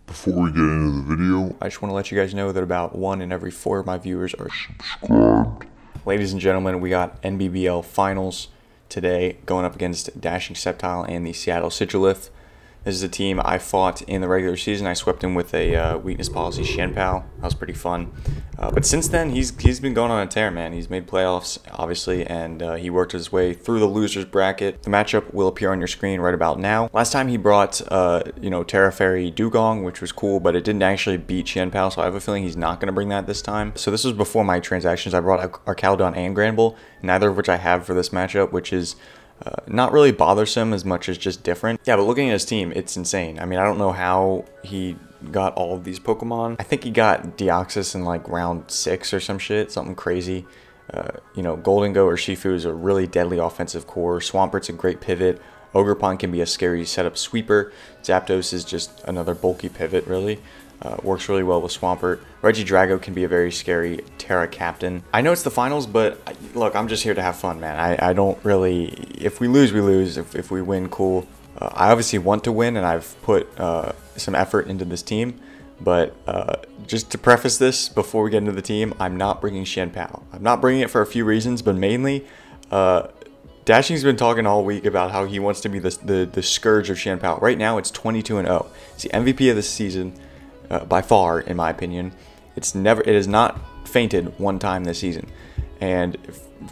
Before we get into the video, I just want to let you guys know that about 1 in every 4 of my viewers are subscribed. Ladies and gentlemen, we got NBBL finals today going up against DashingSceptile and the Seattle Sigilith. This is a team I fought in the regular season. I swept him with a weakness policy Chien-Pao. That was pretty fun. But since then, he's been going on a tear, man. He's made playoffs, obviously, and he worked his way through the losers bracket. The matchup will appear on your screen right about now. Last time he brought, Terra Fairy Dugong, which was cool, but it didn't actually beat Chien-Pao, so I have a feeling he's not going to bring that this time. So this was before my transactions. I brought Arcaldon and Granbull, neither of which I have for this matchup, which is not really bothersome as much as just different. Yeah, but looking at his team, it's insane. I mean, I don't know how he got all of these Pokemon. I think he got Deoxys in like round 6 or some shit, something crazy. Goldengo or Shifu is a really deadly offensive core. Swampert's a great pivot. Ogerpon can be a scary setup sweeper. Zapdos is just another bulky pivot, really. Works really well with Swampert. Regidrago can be a very scary Terra captain. I know it's the finals, but look, I'm just here to have fun, man. I don't really... If we lose, we lose. If we win, cool. I obviously want to win, and I've put some effort into this team. But just to preface this, before we get into the team, I'm not bringing Chien-Pao. I'm not bringing it for a few reasons, but mainly... Dashing's been talking all week about how he wants to be the scourge of Chien-Pao. Right now, it's 22-0. It's the MVP of this season. By far, in my opinion. It has not fainted one time this season, and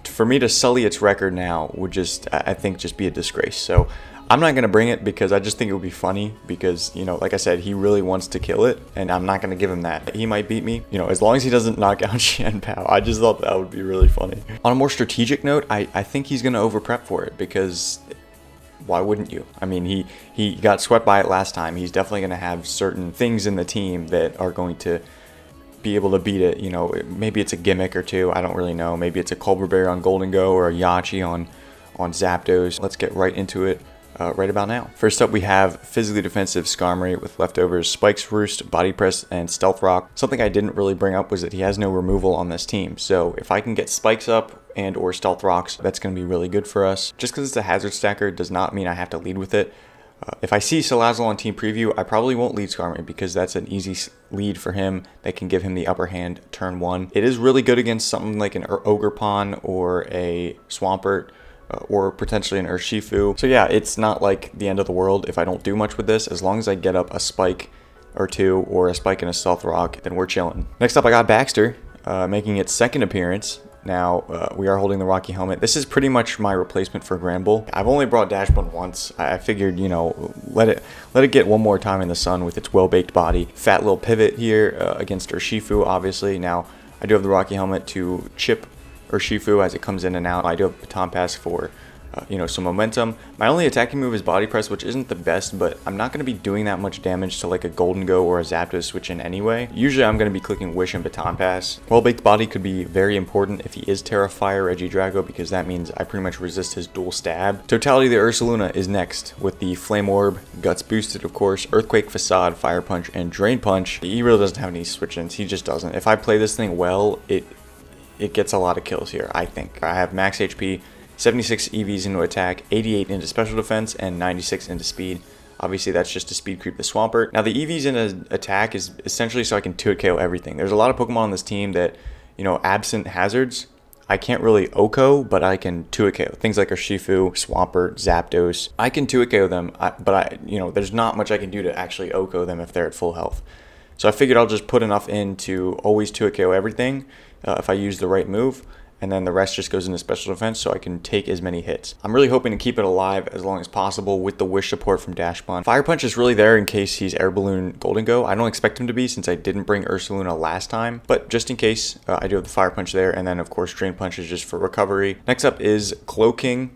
for me to sully its record now would just, I think, just be a disgrace. So I'm not gonna bring it because I just think it would be funny because, like I said, he really wants to kill it, and I'm not gonna give him that. He might beat me, as long as he doesn't knock out Chien-Pao. I just thought that would be really funny. On a more strategic note, I think he's gonna over prep for it because why wouldn't you? I mean, he got swept by it last time. He's definitely going to have certain things in the team that are going to be able to beat it. Maybe it's a gimmick or two. I don't really know. Maybe it's a Culberberry on Goldengo or a Yachi on Zapdos. Let's get right into it right about now. First up, we have physically defensive Skarmory with leftovers Spikes Roost, Body Press, and Stealth Rock. Something I didn't really bring up was that he has no removal on this team. So if I can get Spikes up and or Stealth Rocks, that's going to be really good for us. Just because it's a hazard stacker does not mean I have to lead with it. If I see Salazzle on team preview, I probably won't lead Skarmory because that's an easy lead for him that can give him the upper hand turn 1. It is really good against something like an Ogerpon or a Swampert, or potentially an Urshifu. So yeah, it's not like the end of the world if I don't do much with this. As long as I get up a Spike or 2 or a Spike and a Stealth Rock, then we're chilling. Next up, I got Baxter, making its second appearance. Now, we are holding the Rocky Helmet. This is pretty much my replacement for Granbull. I've only brought Dashbun once. I figured, let it get one more time in the sun with its well-baked body. Fat little pivot here against Urshifu, obviously. Now, I do have the Rocky Helmet to chip Urshifu as it comes in and out. I do have Baton Pass for, some momentum. My only attacking move is Body Press, which isn't the best, but I'm not going to be doing that much damage to like a Goldengo or a Zapdos switch in anyway. Usually I'm going to be clicking Wish and Baton Pass. Well-baked body could be very important if he is Terra Fire Regidrago, because that means I pretty much resist his dual stab. Totality of the Ursaluna is next with the Flame Orb, Guts boosted of course, Earthquake, Facade, Fire Punch, and Drain Punch. He really doesn't have any switch-ins. He just doesn't. If I play this thing well, it gets a lot of kills here, I think. I have max HP, 76 EVs into attack, 88 into special defense, and 96 into speed. Obviously, that's just to speed creep the Swampert. Now, the EVs into attack is essentially so I can 2-hit KO everything. There's a lot of Pokemon on this team that, absent hazards, I can't really OHKO, but I can 2-hit KO. Things like Urshifu, Swampert, Zapdos. I can 2-hit KO them, but there's not much I can do to actually OHKO them if they're at full health. So I figured I'll just put enough in to always 2-hit KO everything if I use the right move, and then the rest just goes into special defense so I can take as many hits. I'm really hoping to keep it alive as long as possible with the Wish support from Dashbun. Fire Punch is really there in case he's Air Balloon Goldengo. I don't expect him to be since I didn't bring Ursaluna last time, but just in case, I do have the Fire Punch there, and then of course Drain Punch is just for recovery. Next up is Cloaking,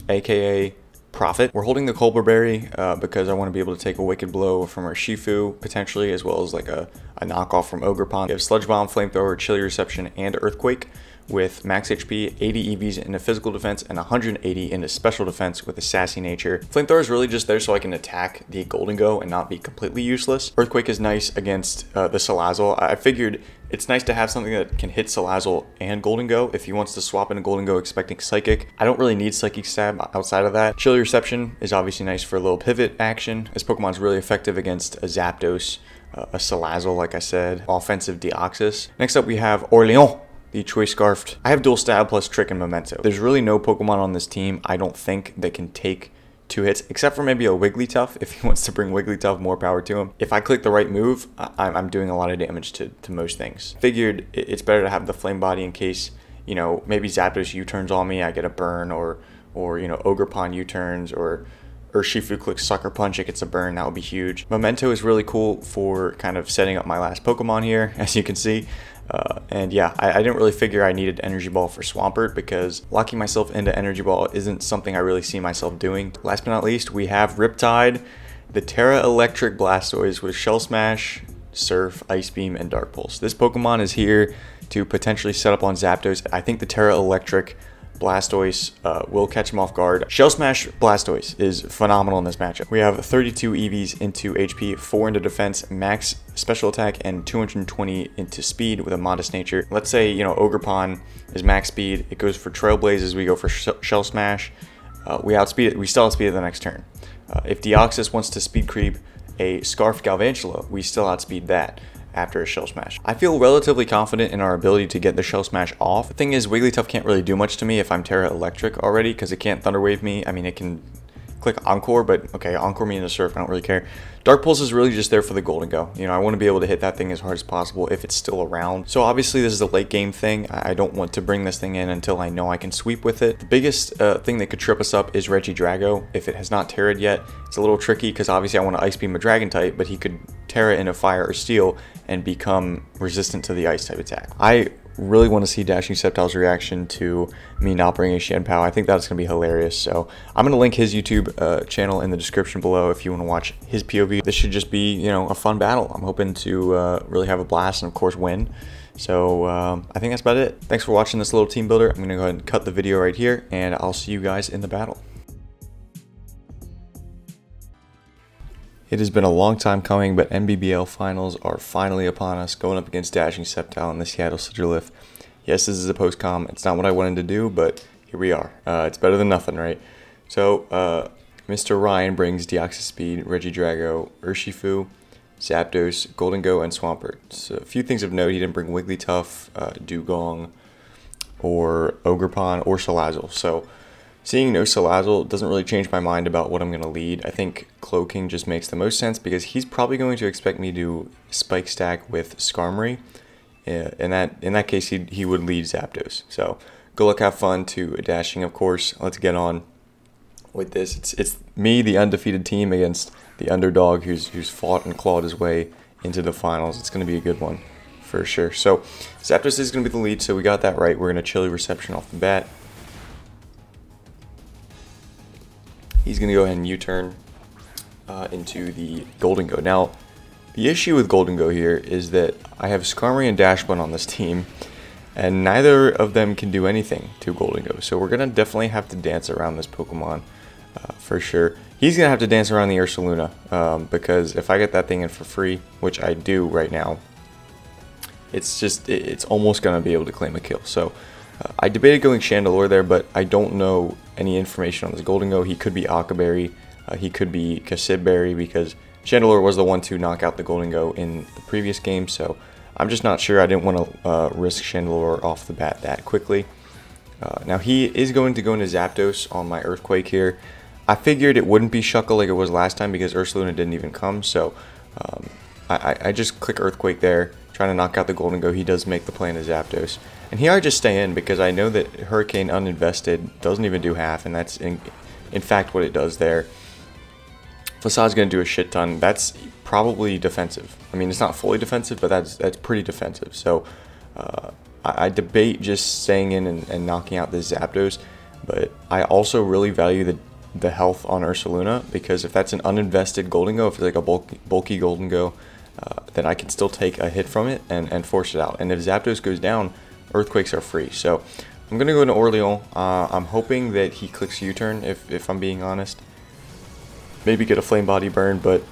aka Profit. We're holding the Culberberry because I want to be able to take a Wicked Blow from Urshifu, potentially, as well as like a knockoff from Ogerpon. We have Sludge Bomb, Flamethrower, Chilly Reception, and Earthquake with max HP, 80 EVs into physical defense, and 180 into special defense with a sassy nature. Flamethrower is really just there so I can attack the Goldengo and not be completely useless. Earthquake is nice against the Salazzle. I figured it's nice to have something that can hit Salazzle and Goldengo if he wants to swap into Goldengo expecting Psychic. I don't really need Psychic Stab outside of that. Chilly Reception is obviously nice for a little pivot action. This Pokemon's really effective against a Zapdos a Salazzle, like I said, offensive Deoxys. Next up we have Orleans, the Choice Scarfed. I have dual stab plus Trick and Memento. There's really no Pokemon on this team, I don't think, that can take 2 hits, except for maybe a Wigglytuff. If he wants to bring Wigglytuff, more power to him. If I click the right move, I'm doing a lot of damage to most things. Figured it's better to have the Flame Body in case, you know, maybe Zapdos U-turns on me, I get a burn, or you know, Ogerpon U-turns, or Urshifu clicks Sucker Punch, it gets a burn, that would be huge. Memento is really cool for kind of setting up my last Pokemon here, as you can see. And yeah, I didn't really figure I needed Energy Ball for Swampert because locking myself into Energy Ball isn't something I really see myself doing. Last but not least, we have Riptide, the Terra Electric Blastoise with Shell Smash, Surf, Ice Beam, and Dark Pulse. This Pokemon is here to potentially set up on Zapdos. I think the Terra Electric Blastoise will catch him off guard. Shell Smash Blastoise is phenomenal in this matchup. We have 32 EVs into HP, 4 into defense, max special attack, and 220 into speed with a modest nature. Let's say, you know, Ogerpon is max speed. It goes for Trailblazes. We go for Shell Smash. We outspeed it. We still outspeed it the next turn. If Deoxys wants to speed creep a Scarf Galvantula, we still outspeed that after a Shell Smash. I feel relatively confident in our ability to get the Shell Smash off. The thing is, Wigglytuff can't really do much to me if I'm Terra Electric already, because it can't Thunder Wave me. I mean, it can click Encore, but okay, Encore me into Surf, I don't really care. Dark Pulse is really just there for the Golden Go. You know, I want to be able to hit that thing as hard as possible if it's still around. So obviously this is a late game thing. I don't want to bring this thing in until I know I can sweep with it. The biggest thing that could trip us up is Regidrago. If it has not Terra'd yet, it's a little tricky because obviously I want to Ice Beam a Dragon type, but he could Terra into Fire or Steel and become resistant to the Ice type attack. I really want to see DashingSceptile's reaction to me not bringing Chien-Pao. I think that's going to be hilarious. So I'm going to link his YouTube channel in the description below if you want to watch his POV. This should just be, you know, a fun battle. I'm hoping to really have a blast and of course win. So I think that's about it. Thanks for watching this little team builder. I'm going to go ahead and cut the video right here and I'll see you guys in the battle. It has been a long time coming, but NBBL finals are finally upon us, going up against DashingSceptile in the Seattle Sigilith. Yes, this is a post-com. It's not what I wanted to do, but here we are. It's better than nothing, right? So, Mr. Ryan brings Deoxys-Speed, Regidrago, Urshifu, Zapdos, Golden Go, and Swampert. So, a few things of note, he didn't bring Wigglytuff, Dugong, or Ogerpon, or Salazzle. So, seeing no Salazzle doesn't really change my mind about what I'm going to lead. I think Cloaking just makes the most sense because he's probably going to expect me to Spike Stack with Skarmory. In that case, he would lead Zapdos. So good luck, have fun to Dashing, of course. Let's get on with this. It's me, the undefeated team, against the underdog who's fought and clawed his way into the finals. It's going to be a good one for sure. So Zapdos is going to be the lead, so we got that right. We're going to Chilly Reception off the bat. He's going to go ahead and U-turn into the Golden Go. Now, the issue with Golden Go here is that I have Skarmory and Dashbun on this team, and neither of them can do anything to Golden Go. So we're going to definitely have to dance around this Pokemon for sure. He's going to have to dance around the Ursaluna because if I get that thing in for free, which I do right now, it's almost going to be able to claim a kill. So I debated going Chandelure there, but I don't know any information on this Golden Go. He could be Akaberry, he could be Cassibberry, because Chandelure was the one to knock out the Golden Go in the previous game, so I'm just not sure. I didn't want to risk Chandelure off the bat that quickly. Now he is going to go into Zapdos on my Earthquake here. I figured it wouldn't be Shuckle like it was last time because Ursaluna didn't even come, so I just click Earthquake there, trying to knock out the Golden Go. He does make the play into Zapdos. And here I just stay in because I know that Hurricane uninvested doesn't even do half, and that's in fact what it does there. Facade's going to do a shit ton. That's probably defensive. I mean, it's not fully defensive, but that's pretty defensive. So I debate just staying in and knocking out this Zapdos, but I also really value the health on Ursaluna, because if that's an uninvested Golden Go, if it's like a bulky Golden Go, then I can still take a hit from it and force it out. And if Zapdos goes down, Earthquakes are free. So I'm going to go into Orleans. I'm hoping that he clicks U-turn, if I'm being honest. Maybe get a Flame Body burn, but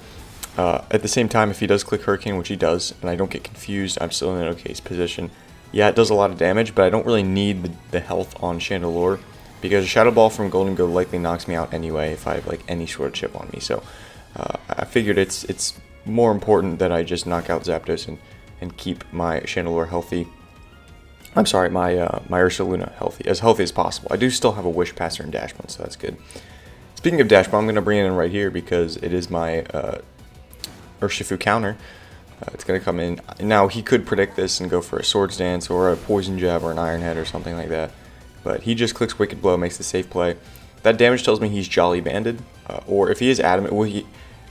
at the same time, if he does click Hurricane, which he does, and I don't get confused, I'm still in an okay position. Yeah, it does a lot of damage, but I don't really need the health on Chandelure, because a Shadow Ball from Golden Go likely knocks me out anyway if I have like any sort of chip on me. So I figured it's more important that I just knock out Zapdos and keep my Chandelure healthy. I'm sorry, my Ursaluna as healthy as possible. I do still have a Wish Passer and Dash Bun, so that's good. Speaking of Dash Bun, I'm going to bring it in right here because it is my Urshifu counter. It's going to come in. Now, he could predict this and go for a Swords Dance or a Poison Jab or an Iron Head or something like that. But he just clicks Wicked Blow, makes the safe play. That damage tells me he's Jolly Banded. Or if he is Adamant, well,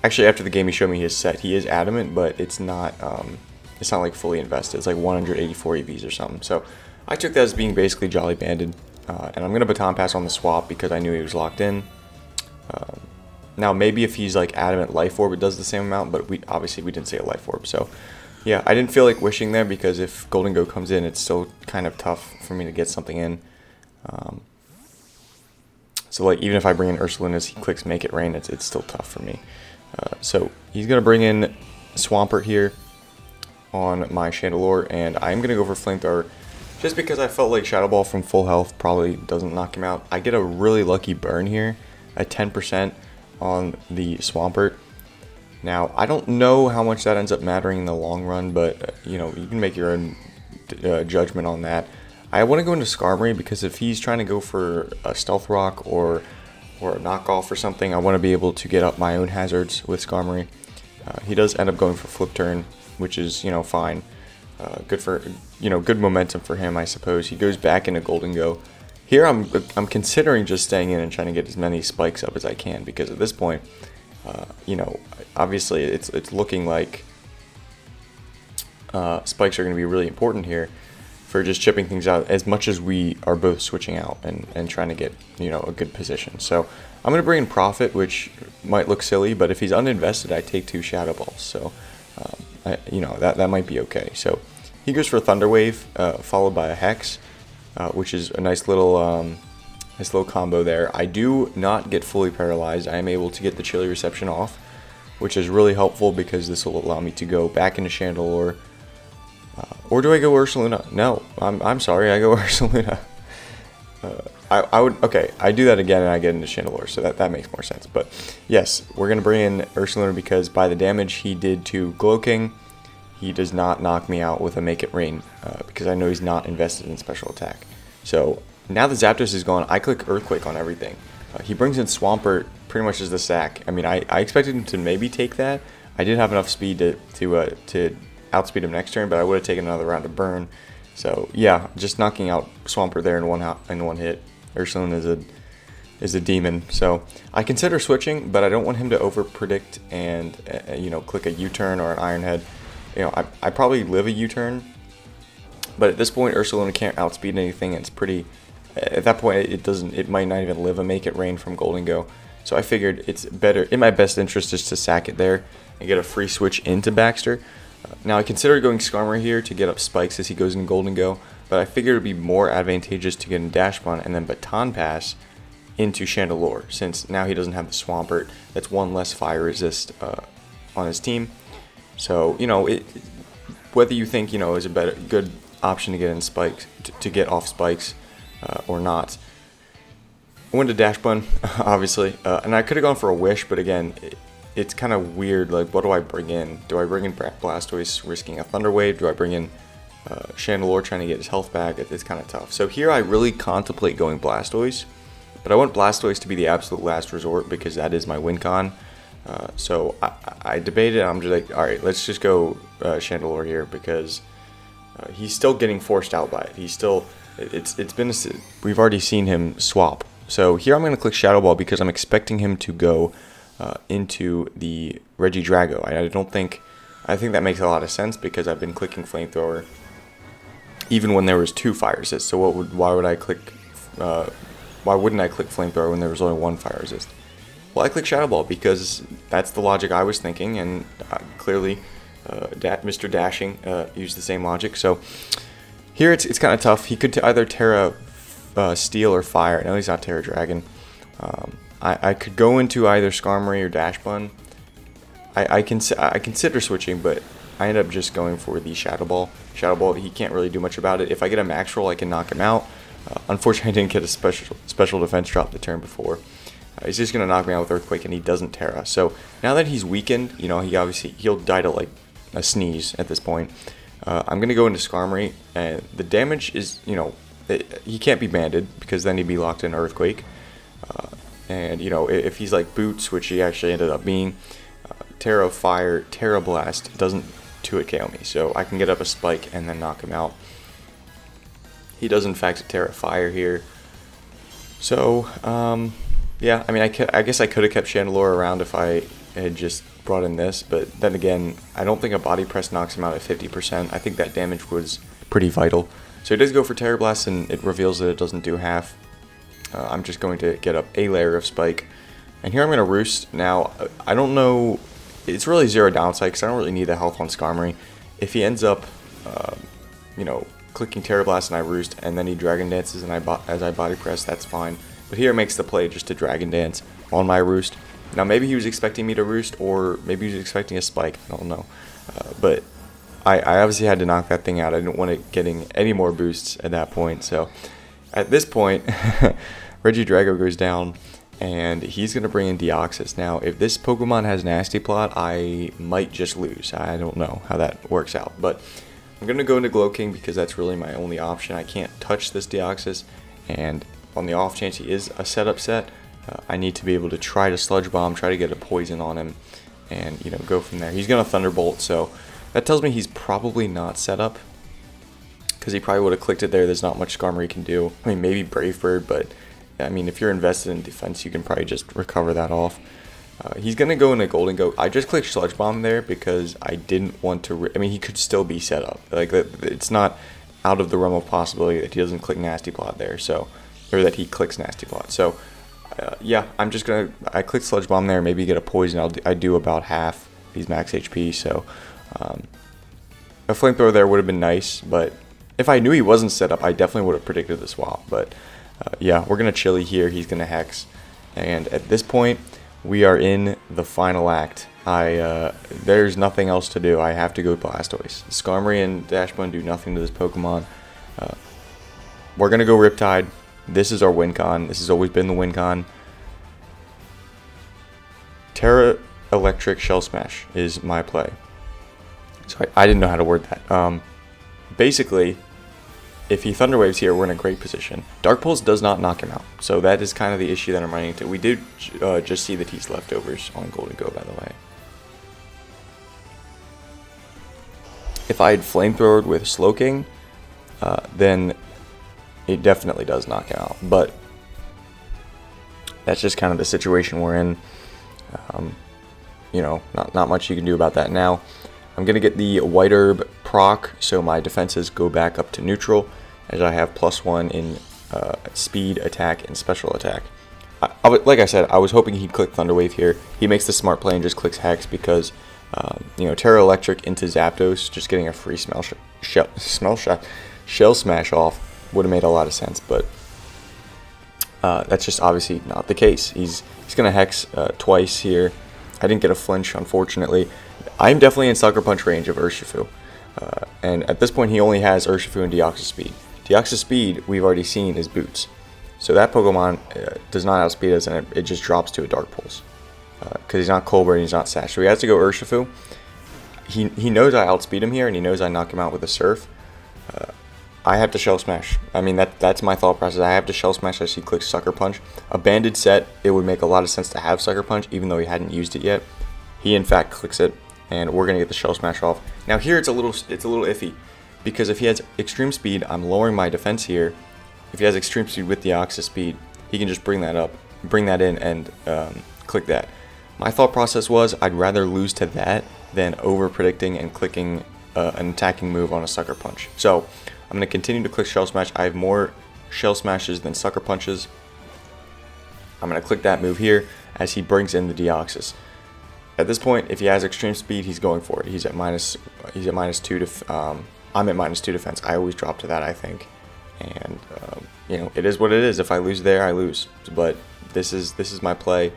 actually, after the game, he showed me his set. He is Adamant, but it's not like fully invested. It's like 184 EVs or something. So I took that as being basically Jolly Banded. And I'm going to Baton Pass on the swap because I knew he was locked in. Now, maybe if he's like Adamant Life Orb, it does the same amount, but obviously we didn't say a Life Orb. So yeah, I didn't feel like wishing there because if Golden Go comes in, it's still kind of tough for me to get something in. So like even if I bring in Ursaluna as he clicks Make It Rain, it's still tough for me. So he's going to bring in Swampert here on my Chandelure, and I'm going to go for Flamethrower just because I felt like Shadow Ball from full health probably doesn't knock him out. I get a really lucky burn here at 10% on the Swampert. Now, I don't know how much that ends up mattering in the long run, but you know, you can make your own judgment on that. I want to go into Skarmory because if he's trying to go for a Stealth Rock or a knockoff or something, I want to be able to get up my own hazards with Skarmory. He does end up going for Flip Turn, which is, you know, fine. Good for, you know, good momentum for him, I suppose. He goes back into Golden Go. Here I'm considering just staying in and trying to get as many spikes up as I can because at this point, you know, obviously it's looking like spikes are going to be really important here for just chipping things out as much as we are both switching out and trying to get, you know, a good position. So I'm going to bring in Profit, which might look silly, but if he's uninvested, I take 2 Shadow Balls. So, you know, that might be okay. So he goes for Thunder Wave, followed by a Hex. Which is a nice little combo there. I do not get fully paralyzed. I am able to get the Chilly Reception off, which is really helpful because this will allow me to go back into Chandelure. Or do I go Ursaluna? No, I'm sorry, I go Ursaluna. I do that again and I get into Chandelure, so that makes more sense. But yes, we're gonna bring in Ursaluna because by the damage he did to Glowking, he does not knock me out with a Make It Rain because I know he's not invested in special attack. So now the Zapdos is gone, I click Earthquake on everything. He brings in Swampert pretty much as the sack. I mean, I expected him to maybe take that. I did have enough speed to outspeed him next turn, but I would have taken another round of burn. So yeah, just knocking out Swampert there in one hit. Ursaluna is a demon. So I consider switching, but I don't want him to over predict and you know, click a U-turn or an Iron Head. You know, I probably live a U-turn, but at this point, Ursaluna can't outspeed anything. And it's pretty. At that point, it might not even live a Make It Rain from Golden Go. So I figured it's better, in my best interest, just to sack it there and get a free switch into Baxter. Now I considered going Skarmory here to get up spikes as he goes in Golden Go, but I figured it would be more advantageous to get in Dash Bun and then Baton Pass into Chandelure, since now he doesn't have the Swampert. That's one less fire resist on his team. So, you know, whether you think, you know, is a good option to get in spikes, to get off spikes or not. I went to Dash Bun, obviously, and I could have gone for a Wish, but again, it's kind of weird. Like, what do I bring in? Do I bring in Blastoise risking a Thunder Wave? Do I bring in Chandelure trying to get his health back? It's kind of tough. So here I really contemplate going Blastoise, but I want Blastoise to be the absolute last resort because that is my win con. So I debated. I'm just like, all right, let's just go Chandelure here because he's still getting forced out by it. He's still, we've already seen him swap. So here I'm going to click Shadow Ball because I'm expecting him to go into the Regidrago. I think that makes a lot of sense because I've been clicking Flamethrower even when there was 2 fire resists. So why wouldn't I click Flamethrower when there was only 1 fire resist? Well, I click Shadow Ball because that's the logic I was thinking, and clearly Mr. Dashing used the same logic. So here it's kind of tough. He could either Terra Steel or Fire. No, he's not Terra Dragon. I could go into either Skarmory or Dash Bun. I consider switching, but I end up just going for the Shadow Ball. Shadow Ball, he can't really do much about it. If I get a Max Roll, I can knock him out. Unfortunately, I didn't get a special defense drop the turn before. He's just going to knock me out with Earthquake, and he doesn't Terra. So now that he's weakened, you know, he'll die to like a sneeze at this point. I'm going to go into Skarmory, and the damage is, you know, he can't be banded because then he'd be locked in Earthquake. And, you know, if he's like Boots, which he actually ended up being, Terra Fire, Terra Blast doesn't 2-hit KO me. So I can get up a Spike and then knock him out. He does, in fact, Terra Fire here. So, yeah, I mean, I guess I could have kept Chandelure around if I had just brought in this. But then again, I don't think a Body Press knocks him out at 50%. I think that damage was pretty vital. So he does go for Terra Blast, and it reveals that it doesn't do half. I'm just going to get up a layer of Spike. And here I'm going to Roost. Now, I don't know, it's really zero downside because I don't really need the health on Skarmory. If he ends up, you know, clicking Terra Blast and I Roost, and then he Dragon Dances and as I Body Press, that's fine. But here it makes the play just to Dragon Dance on my Roost. Now, maybe he was expecting me to Roost, or maybe he was expecting a Spike. I don't know. But I obviously had to knock that thing out. I didn't want it getting any more boosts at that point. So at this point, Regidrago goes down, and he's going to bring in Deoxys. Now, if this Pokemon has Nasty Plot, I might just lose. I don't know how that works out. But I'm going to go into Glow King because that's really my only option. I can't touch this Deoxys, and on the off chance he is a setup set, I need to be able to try to Sludge Bomb, try to get a poison on him, and, you know, go from there. He's going to Thunderbolt, so that tells me he's probably not set up, because he probably would have clicked it there. There's not much Skarmory can do. I mean, maybe Brave Bird, but I mean, if you're invested in defense, you can probably just recover that off. He's going to go into Golden Goat. I just clicked Sludge Bomb there because I didn't want to... I mean, he could still be set up. Like, it's not out of the realm of possibility that he doesn't click Nasty Plot there, so... Or that he clicks Nasty Plot. So, yeah, I'm just going to... I click Sludge Bomb there, maybe get a poison. I do about half if he's max HP, so... a Flamethrower there would have been nice, but... If I knew he wasn't set up, I definitely would have predicted the swap. But, yeah, we're going to Chili here. He's going to Hex. And at this point... We are in the final act. There's nothing else to do. I have to go Blastoise. Skarmory and Dashbun do nothing to this Pokemon. We're going to go Riptide. This is our win con. This has always been the win con. Terra Electric Shell Smash is my play. So I didn't know how to word that. Basically, if he Thunder Waves here, we're in a great position. Dark Pulse does not knock him out, so that is kind of the issue that I'm running into. We did just see that he's leftovers on Golden Go, by the way. If I had Flamethrowered with Slowking, then it definitely does knock him out. But that's just kind of the situation we're in. You know, not much you can do about that now. I'm going to get the White Herb proc, so my defenses go back up to neutral, as I have +1 in speed, attack, and special attack. Like I said, I was hoping he'd click Thunder Wave here. He makes the smart play and just clicks Hex because, you know, Terra Electric into Zapdos, just getting a free Shell Smash off would have made a lot of sense, but that's just obviously not the case. He's going to Hex twice here. I didn't get a flinch, unfortunately. I'm definitely in Sucker Punch range of Urshifu. And at this point, he only has Urshifu and Deoxys-Speed. Deoxys-Speed, we've already seen, is Boots. So that Pokemon does not outspeed us, and it just drops to a Dark Pulse. Because he's not Colbert and he's not Sash. So he has to go Urshifu. He knows I outspeed him here, and he knows I knock him out with a Surf. I have to Shell Smash. I mean, that's my thought process. I have to Shell Smash as he clicks Sucker Punch. A banded set, it would make a lot of sense to have Sucker Punch, even though he hadn't used it yet. He, in fact, clicks it. And we're gonna get the Shell Smash off. Now here it's a little iffy, because if he has Extreme Speed, I'm lowering my defense here. If he has Extreme Speed with Deoxys-Speed, he can just bring that in, and click that. My thought process was I'd rather lose to that than over predicting and clicking an attacking move on a Sucker Punch. So I'm gonna continue to click Shell Smash. I have more Shell Smashes than Sucker Punches. I'm gonna click that move here as he brings in the Deoxys. At this point, if he has Extreme Speed, he's going for it. He's at minus 2 I'm at -2 defense. I always drop to that, I think. And you know, it is what it is. If I lose there, I lose. But this is my play.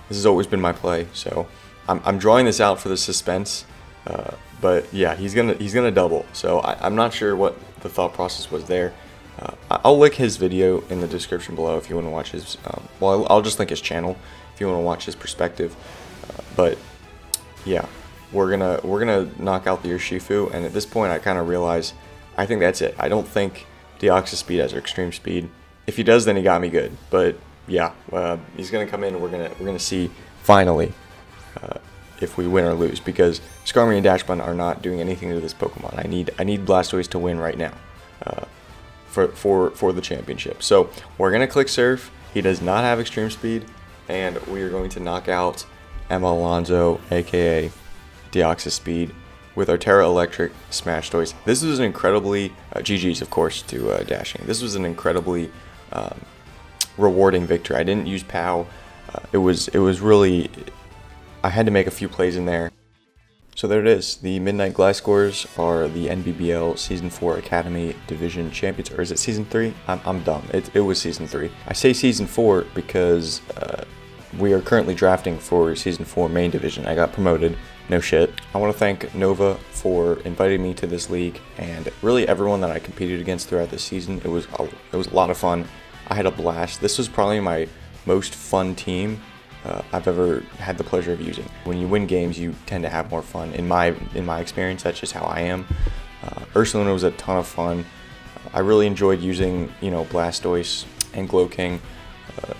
This has always been my play. So I'm drawing this out for the suspense. But yeah, he's gonna double. So I'm not sure what the thought process was there. I'll link his video in the description below if you want to watch his, well, I'll just link his channel if you want to watch his perspective. But yeah, we're gonna knock out the Urshifu, and at this point I kind of realize I think that's it. I don't think deoxys-speed has extreme speed. If he does, then he got me good. But yeah, he's gonna come in, and we're gonna see finally if we win or lose, because Skarmory and Dash Button are not doing anything to this Pokemon. I need Blastoise to win right now for the championship. So we're gonna click Surf. He does not have extreme speed, and we are going to knock out Emma Alonso, aka deoxys-speed, with our Terra Electric Smash Toys. This was an incredibly GG's, of course, to Dashing. This was an incredibly rewarding victory. I didn't use POW. It was really, I had to make a few plays in there. So there it is. The Midnight Gliscors are the NBBL Season 4 Academy Division Champions. Or is it Season 3? I'm dumb. It was Season 3. I say Season 4 because we are currently drafting for Season 4 Main Division. I got promoted. No shit. I want to thank Nova for inviting me to this league, and really everyone that I competed against throughout this season. It was a lot of fun. I had a blast. This was probably my most fun team I've ever had the pleasure of using. When you win games, you tend to have more fun. In my experience, that's just how I am. Ursaluna was a ton of fun. I really enjoyed using, Blastoise and Glowking.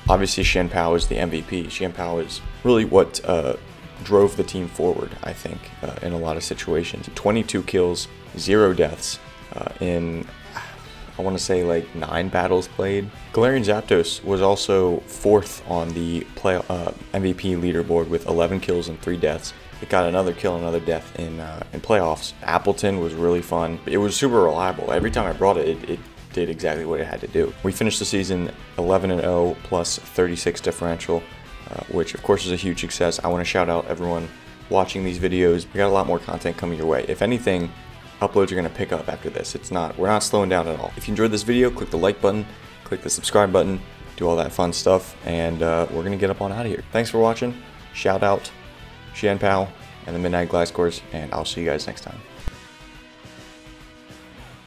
Obviously, Chien-Pao is the MVP. Chien-Pao is really what drove the team forward, I think, in a lot of situations. 22 kills, 0 deaths in, I want to say, like 9 battles played. Galarian Zapdos was also 4th on the MVP leaderboard with 11 kills and 3 deaths. It got another kill and another death in playoffs. Appleton was really fun. It was super reliable. Every time I brought it, it did exactly what it had to do. We finished the season 11-0 plus 36 differential, which of course is a huge success. I want to shout out everyone watching these videos. We got a lot more content coming your way. If anything, uploads are going to pick up after this. We're not slowing down at all. If you enjoyed this video, click the like button, click the subscribe button, do all that fun stuff, and we're going to get up on out of here. Thanks for watching. Shout out Chien-Pao and the Midnight Gliscors, and I'll see you guys next time.